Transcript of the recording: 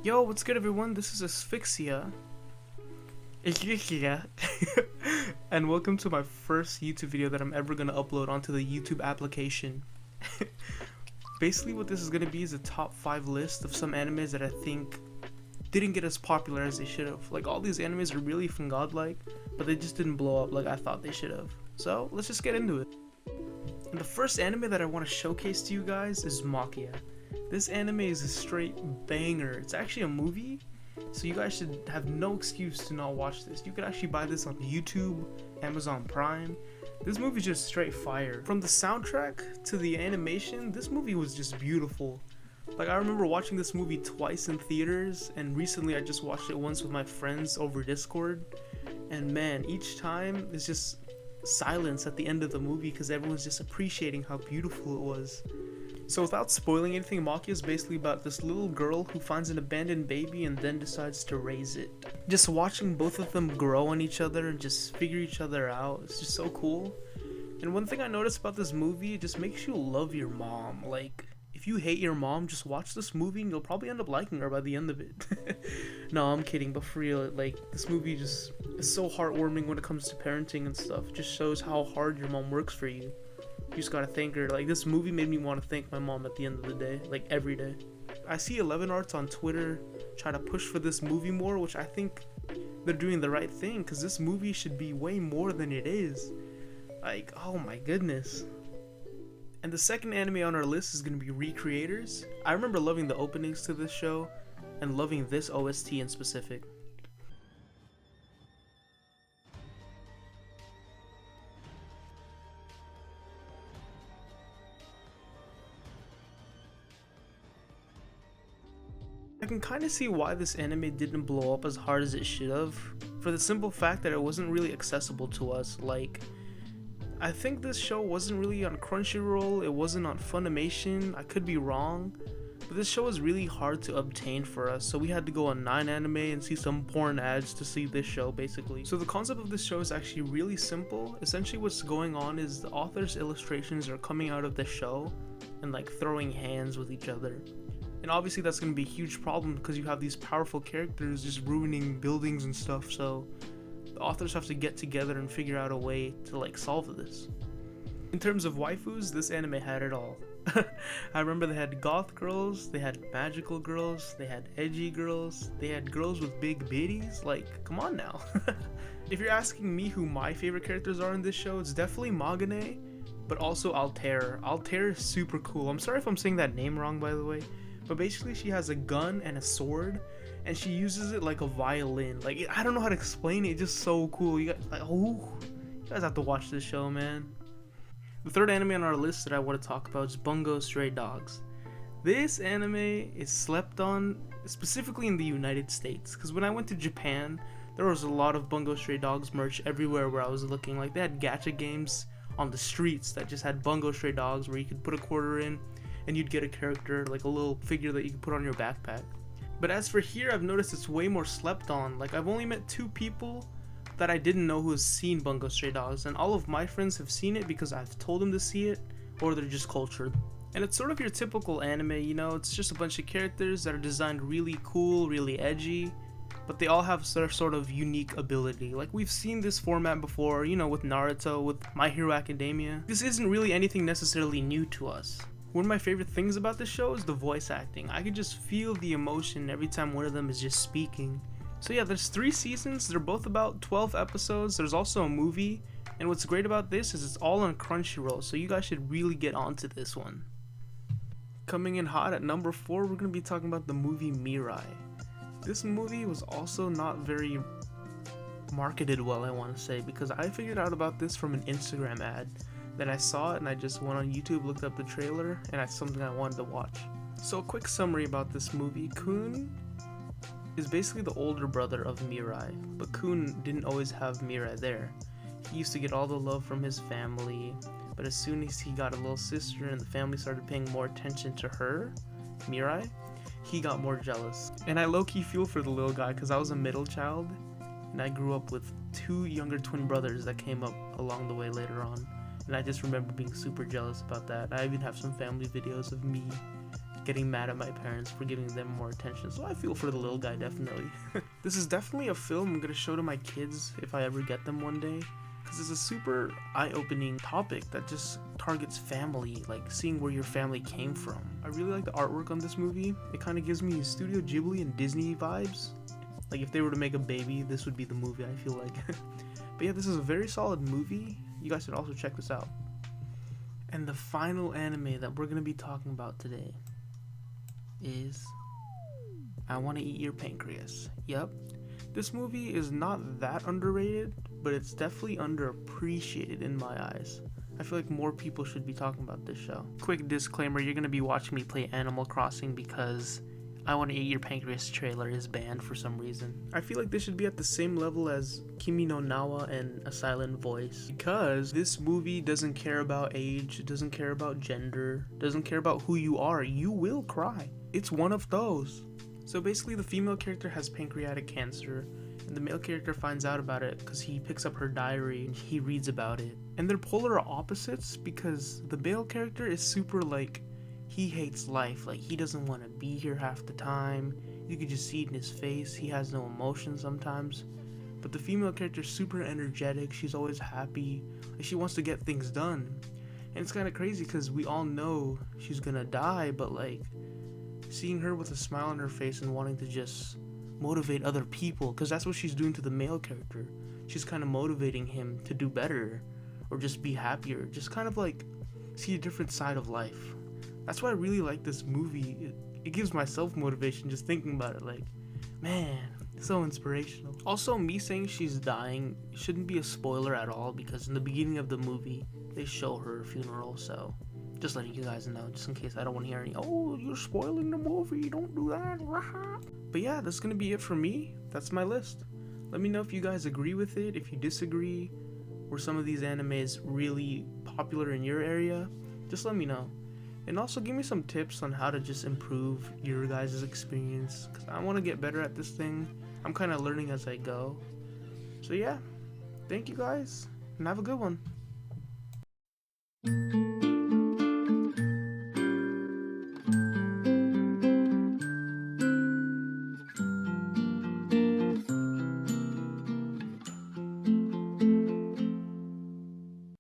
Yo, what's good everyone? This is Asphyxia, and welcome to my first YouTube video that I'm ever gonna upload onto the YouTube application. Basically what this is gonna be is a top 5 list of some animes that I think didn't get as popular as they should have. Like, all these animes are really from godlike, but they just didn't blow up like I thought they should have. So let's just get into it. And the first anime that I want to showcase to you guys is Makia. This anime is a straight banger. It's actually a movie, so you guys should have no excuse to not watch this. You can actually buy this on YouTube, Amazon Prime. This movie is just straight fire. From the soundtrack to the animation, this movie was just beautiful. Like, I remember watching this movie twice in theaters, and recently I just watched it once with my friends over Discord. And man, each time it's just silence at the end of the movie because everyone's just appreciating how beautiful it was. So without spoiling anything, Makia is basically about this little girl who finds an abandoned baby and then decides to raise it. Just watching both of them grow on each other and just figure each other out, it's just so cool. And one thing I noticed about this movie, it just makes you love your mom. Like, if you hate your mom, just watch this movie and you'll probably end up liking her by the end of it. No, I'm kidding, but for real, like, this movie just is so heartwarming when it comes to parenting and stuff. It just shows how hard your mom works for you. You just gotta thank her. Like, this movie made me want to thank my mom at the end of the day, like every day. I see 11 Arts on Twitter try to push for this movie more, which I think they're doing the right thing, because this movie should be way more than it is. Like, oh my goodness. And the second anime on our list is gonna be Recreators. I remember loving the openings to this show and loving this OST in specific. I can kind of see why this anime didn't blow up as hard as it should have, for the simple fact that it wasn't really accessible to us. Like, I think this show wasn't really on Crunchyroll, it wasn't on Funimation, I could be wrong, but this show was really hard to obtain for us, so we had to go on 9anime and see some porn ads to see this show, basically. So the concept of this show is actually really simple. Essentially what's going on is the author's illustrations are coming out of the show and like throwing hands with each other. And obviously that's going to be a huge problem because you have these powerful characters just ruining buildings and stuff, so the authors have to get together and figure out a way to like solve this. In terms of waifus, this anime had it all. I remember they had goth girls, they had magical girls, they had edgy girls, they had girls with big bitties, like, come on now. If you're asking me who my favorite characters are in this show, it's definitely Magane, but also Altair. Altair is super cool. I'm sorry if I'm saying that name wrong, by the way. But basically she has a gun and a sword, and she uses it like a violin. Like, I don't know how to explain it, it's just so cool. You guys, like, you guys have to watch this show, man. The third anime on our list that I want to talk about is Bungo Stray Dogs. This anime is slept on, specifically in the United States, because when I went to Japan, there was a lot of Bungo Stray Dogs merch everywhere where I was looking. Like, they had gacha games on the streets that just had Bungo Stray Dogs where you could put a quarter in and you'd get a character, like a little figure that you could put on your backpack. But as for here, I've noticed it's way more slept on. Like, I've only met 2 people that I didn't know who has seen Bungo Stray Dogs, and all of my friends have seen it because I've told them to see it, or they're just cultured. And it's sort of your typical anime, you know, it's just a bunch of characters that are designed really cool, really edgy, but they all have their sort of unique ability. Like, we've seen this format before, you know, with Naruto, with My Hero Academia. This isn't really anything necessarily new to us. One of my favorite things about this show is the voice acting. I could just feel the emotion every time one of them is just speaking. So yeah, there's 3 seasons, they're both about 12 episodes, there's also a movie, and what's great about this is it's all on Crunchyroll, so you guys should really get onto this one. Coming in hot at number 4, we're going to be talking about the movie Mirai. This movie was also not very marketed well, I want to say, because I figured out about this from an Instagram ad. Then I saw it and I just went on YouTube, looked up the trailer, and it's something I wanted to watch. So a quick summary about this movie. Kun is basically the older brother of Mirai, but Kun didn't always have Mirai there. He used to get all the love from his family, but as soon as he got a little sister and the family started paying more attention to her, Mirai, he got more jealous. And I low-key feel for the little guy because I was a middle child, and I grew up with 2 younger twin brothers that came up along the way later on. And I just remember being super jealous about that. I even have some family videos of me getting mad at my parents for giving them more attention. So I feel for the little guy, definitely. This is definitely a film I'm gonna show to my kids if I ever get them one day, because it's a super eye-opening topic that just targets family, like seeing where your family came from. I really like the artwork on this movie. It kind of gives me Studio Ghibli and Disney vibes. Like if they were to make a baby, this would be the movie, I feel like. But yeah, this is a very solid movie. You guys should also check this out. And the final anime that we're gonna be talking about today is I Want to Eat Your Pancreas. Yep, this movie is not that underrated, but it's definitely underappreciated in my eyes. I feel like more people should be talking about this show. Quick disclaimer, you're gonna be watching me play Animal Crossing because I Want to Eat Your Pancreas trailer is banned for some reason. I feel like this should be at the same level as Kimi no Nawa and A Silent Voice, because this movie doesn't care about age, it doesn't care about gender, doesn't care about who you are. You will cry. It's one of those. So basically the female character has pancreatic cancer, and the male character finds out about it because he picks up her diary and he reads about it. And they're polar opposites because the male character is super like, he hates life, like he doesn't want to be here half the time. You could just see it in his face, he has no emotion sometimes. But the female character is super energetic, she's always happy, like she wants to get things done. And it's kind of crazy because we all know she's gonna die, but like seeing her with a smile on her face and wanting to just motivate other people, because that's what she's doing to the male character. She's kind of motivating him to do better or just be happier, just kind of like see a different side of life. That's why I really like this movie. It gives myself motivation just thinking about it, like, man, so inspirational. Also, me saying she's dying shouldn't be a spoiler at all, because in the beginning of the movie they show her funeral, so just letting you guys know, just in case I don't want to hear any, oh, you're spoiling the movie, don't do that. But yeah, that's gonna be it for me. That's my list. Let me know if you guys agree with it, if you disagree. Were some of these animes really popular in your area? Just let me know. And also give me some tips on how to just improve your guys' experience, because I want to get better at this thing. I'm kind of learning as I go. So yeah, thank you guys, and have a good one.